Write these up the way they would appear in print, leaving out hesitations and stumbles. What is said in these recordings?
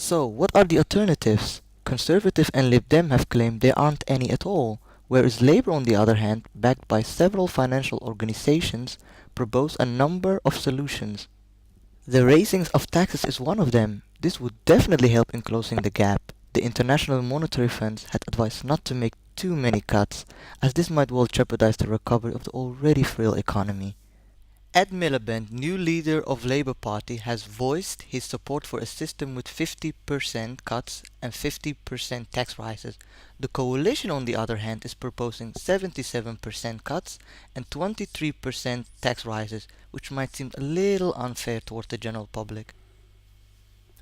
So, what are the alternatives? Conservative and Lib Dem have claimed there aren't any at all, whereas Labour on the other hand, backed by several financial organizations, propose a number of solutions. The raising of taxes is one of them. This would definitely help in closing the gap. The International Monetary Fund had advised not to make too many cuts, as this might well jeopardize the recovery of the already frail economy. Ed Miliband, new leader of Labour Party, has voiced his support for a system with 50% cuts and 50% tax rises. The coalition, on the other hand, is proposing 77% cuts and 23% tax rises, which might seem a little unfair towards the general public.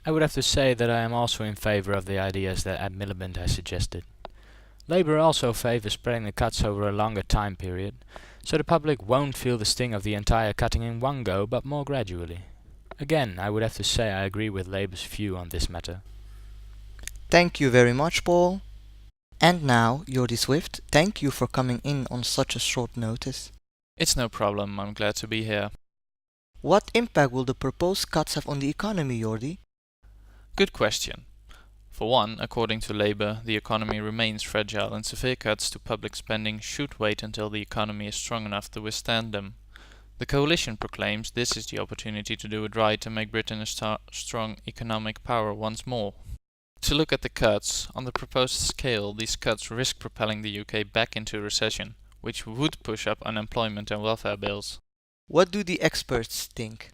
I would have to say that I am also in favor of the ideas that Ed Miliband has suggested. Labour also favours spreading the cuts over a longer time period, so the public won't feel the sting of the entire cutting in one go, but more gradually. Again, I would have to say I agree with Labour's view on this matter. Thank you very much, Paul. And now, Jordi Swift, thank you for coming in on such a short notice. It's no problem, I'm glad to be here. What impact will the proposed cuts have on the economy, Jordi? Good question. For one, according to Labour, the economy remains fragile and severe cuts to public spending should wait until the economy is strong enough to withstand them. The coalition proclaims this is the opportunity to do it right and make Britain a strong economic power once more. To look at the cuts, on the proposed scale, these cuts risk propelling the UK back into recession, which would push up unemployment and welfare bills. What do the experts think?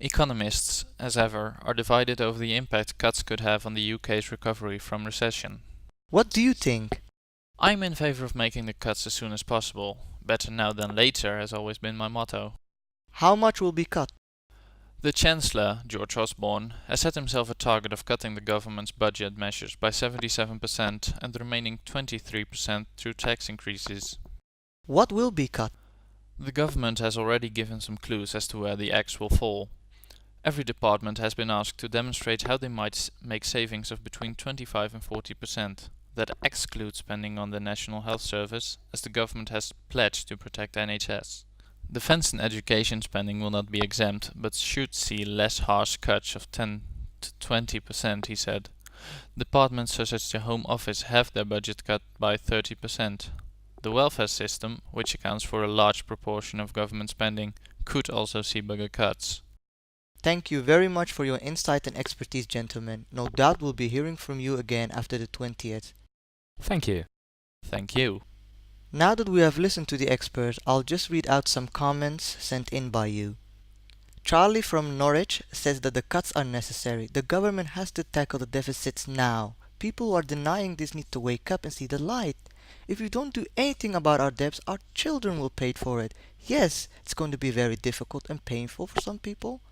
Economists, as ever, are divided over the impact cuts could have on the UK's recovery from recession. What do you think? I'm in favour of making the cuts as soon as possible. Better now than later has always been my motto. How much will be cut? The Chancellor, George Osborne, has set himself a target of cutting the government's budget measures by 77% and the remaining 23% through tax increases. What will be cut? The government has already given some clues as to where the axe will fall. Every department has been asked to demonstrate how they might make savings of between 25 and 40%. That excludes spending on the National Health Service, as the government has pledged to protect NHS. Defence and education spending will not be exempt, but should see less harsh cuts of 10 to 20%, he said. Departments such as the Home Office have their budget cut by 30%. The welfare system, which accounts for a large proportion of government spending, could also see bigger cuts. Thank you very much for your insight and expertise, gentlemen. No doubt we'll be hearing from you again after the 20th. Thank you. Thank you. Now that we have listened to the experts, I'll just read out some comments sent in by you. Charlie from Norwich says that the cuts are necessary. The government has to tackle the deficits now. People who are denying this need to wake up and see the light. If we don't do anything about our debts, our children will pay for it. Yes, it's going to be very difficult and painful for some people,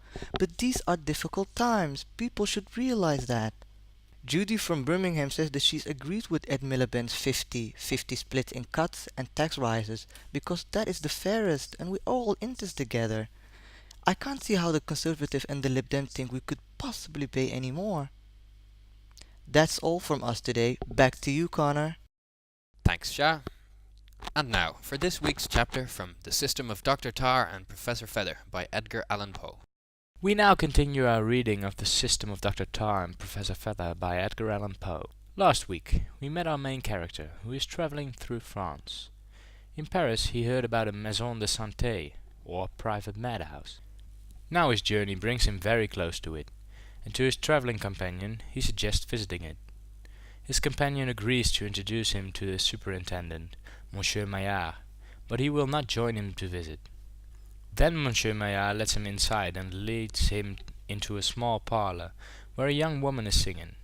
but these are difficult times. People should realize that. Judy from Birmingham says that she agrees with Ed Miliband's 50-50 split in cuts and tax rises because that is the fairest and we're all in this together. I can't see how the Conservative and the Lib Dem think we could possibly pay any more. That's all from us today. Back to you, Connor. Thanks, Shah. And now, for this week's chapter from The System of Dr. Tarr and Professor Feather by Edgar Allan Poe. We now continue our reading of The System of Dr. Tarr and Professor Feather by Edgar Allan Poe. Last week, we met our main character, who is travelling through France. In Paris, he heard about a maison de santé, or private madhouse. Now his journey brings him very close to it, and to his travelling companion he suggests visiting it. His companion agrees to introduce him to the superintendent, Monsieur Maillard, but he will not join him to visit. Then Monsieur Maillard lets him inside and leads him into a small parlour, where a young woman is singing.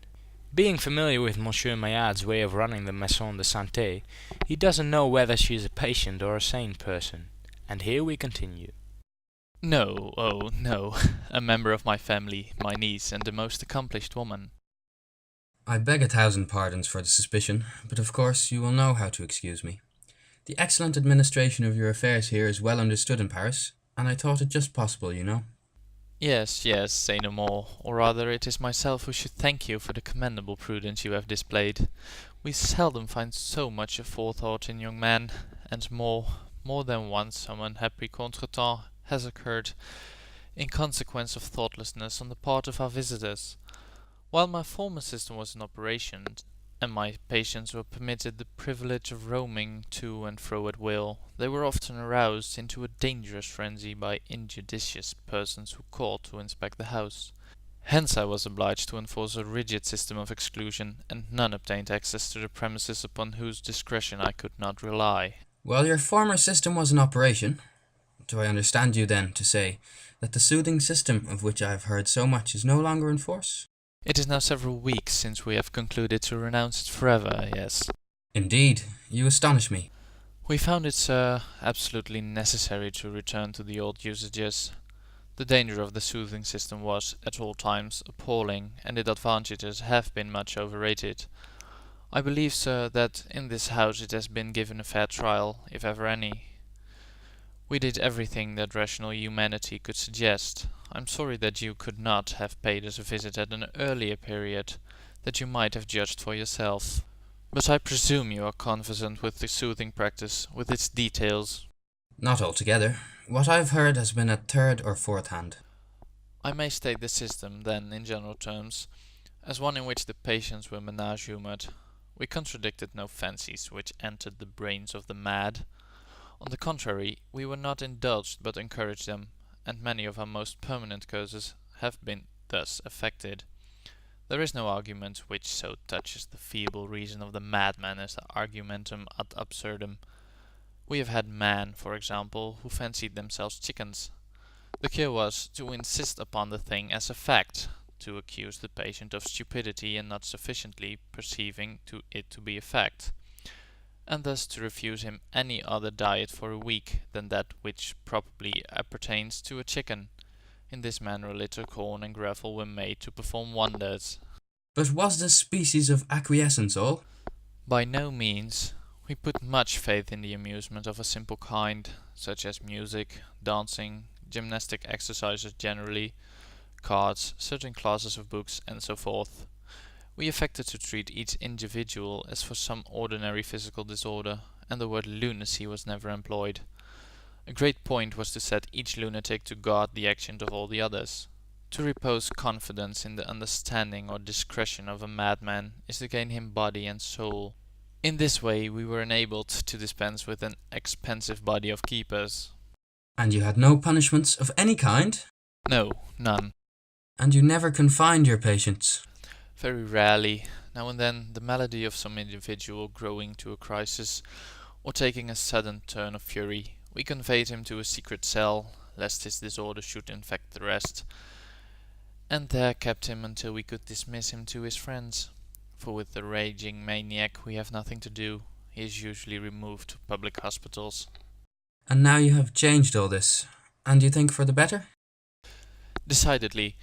Being familiar with Monsieur Maillard's way of running the maison de santé, he doesn't know whether she is a patient or a sane person. And here we continue. No, oh no, a member of my family, my niece, and a most accomplished woman. I beg 1,000 pardons for the suspicion, but of course you will know how to excuse me. The excellent administration of your affairs here is well understood in Paris, and I thought it just possible, you know. Yes, say no more, or rather it is myself who should thank you for the commendable prudence you have displayed. We seldom find so much of forethought in young men, and more than once some unhappy contretemps has occurred in consequence of thoughtlessness on the part of our visitors. While my former system was in operation, and my patients were permitted the privilege of roaming to and fro at will, they were often aroused into a dangerous frenzy by injudicious persons who called to inspect the house. Hence I was obliged to enforce a rigid system of exclusion, and none obtained access to the premises upon whose discretion I could not rely. While your former system was in operation, do I understand you then to say that the soothing system of which I have heard so much is no longer in force? It is now several weeks since we have concluded to renounce it forever, yes. Indeed, you astonish me. We found it, sir, absolutely necessary to return to the old usages. The danger of the soothing system was, at all times, appalling, and its advantages have been much overrated. I believe, sir, that in this house it has been given a fair trial, if ever any. We did everything that rational humanity could suggest. I'm sorry that you could not have paid us a visit at an earlier period, that you might have judged for yourself. But I presume you are conversant with the soothing practice, with its details. Not altogether. What I've heard has been at third or fourth hand. I may state the system, then, in general terms, as one in which the patients were menage-humoured. We contradicted no fancies which entered the brains of the mad. On the contrary, we were not indulged but encouraged them, and many of our most permanent causes have been thus affected. There is no argument which so touches the feeble reason of the madman as the argumentum ad absurdum. We have had men, for example, who fancied themselves chickens. The cure was to insist upon the thing as a fact, to accuse the patient of stupidity in not sufficiently perceiving it to be a fact, and thus to refuse him any other diet for a week than that which probably appertains to a chicken. In this manner litter, corn, and gravel were made to perform wonders. But was this species of acquiescence all? By no means. We put much faith in the amusement of a simple kind, such as music, dancing, gymnastic exercises generally, cards, certain classes of books, and so forth. We affected to treat each individual as for some ordinary physical disorder, and the word lunacy was never employed. A great point was to set each lunatic to guard the actions of all the others. To repose confidence in the understanding or discretion of a madman is to gain him body and soul. In this way we were enabled to dispense with an expensive body of keepers. And you had no punishments of any kind? No, none. And you never confined your patients? Very rarely. Now and then the malady of some individual growing to a crisis, or taking a sudden turn of fury, we conveyed him to a secret cell, lest his disorder should infect the rest, and there kept him until we could dismiss him to his friends. For with the raging maniac we have nothing to do. He is usually removed to public hospitals. And now you have changed all this, and you think for the better? Decidedly.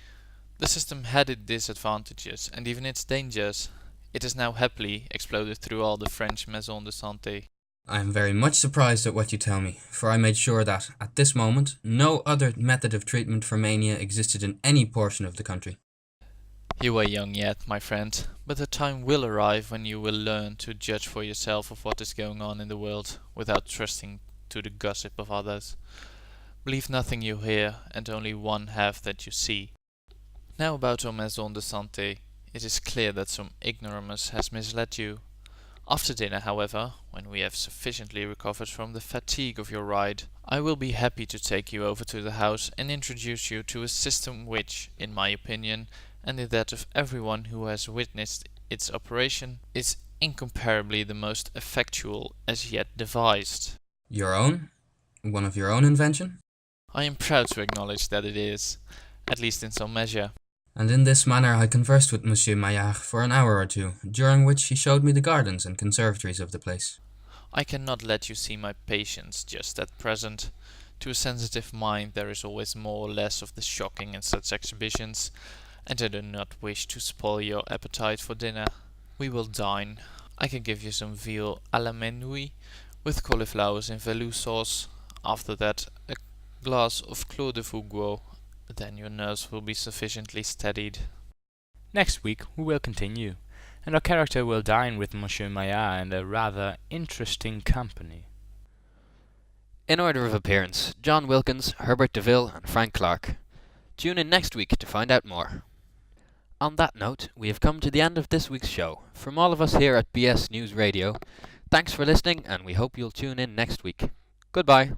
The system had its disadvantages, and even its dangers. It has now happily exploded through all the French maisons de santé. I am very much surprised at what you tell me, for I made sure that, at this moment, no other method of treatment for mania existed in any portion of the country. You are young yet, my friend, but the time will arrive when you will learn to judge for yourself of what is going on in the world, without trusting to the gossip of others. Believe nothing you hear, and only one half that you see. Now about our maison de santé. It is clear that some ignoramus has misled you. After dinner, however, when we have sufficiently recovered from the fatigue of your ride, I will be happy to take you over to the house and introduce you to a system which, in my opinion, and in that of everyone who has witnessed its operation, is incomparably the most effectual as yet devised. Your own? One of your own invention? I am proud to acknowledge that it is, at least in some measure. And in this manner I conversed with Monsieur Maillard for an hour or two, during which he showed me the gardens and conservatories of the place. I cannot let you see my patients just at present. To a sensitive mind there is always more or less of the shocking in such exhibitions, and I do not wish to spoil your appetite for dinner. We will dine. I can give you some veal à la menouille, with cauliflowers in veloux sauce. After that, a glass of Clos de Fougueux. Then your nerves will be sufficiently steadied. Next week we will continue, and our character will dine with Monsieur Maillard and a rather interesting company. In order of appearance, John Wilkins, Herbert DeVille, and Frank Clark. Tune in next week to find out more. On that note, we have come to the end of this week's show. From all of us here at BS News Radio, thanks for listening, and we hope you'll tune in next week. Goodbye.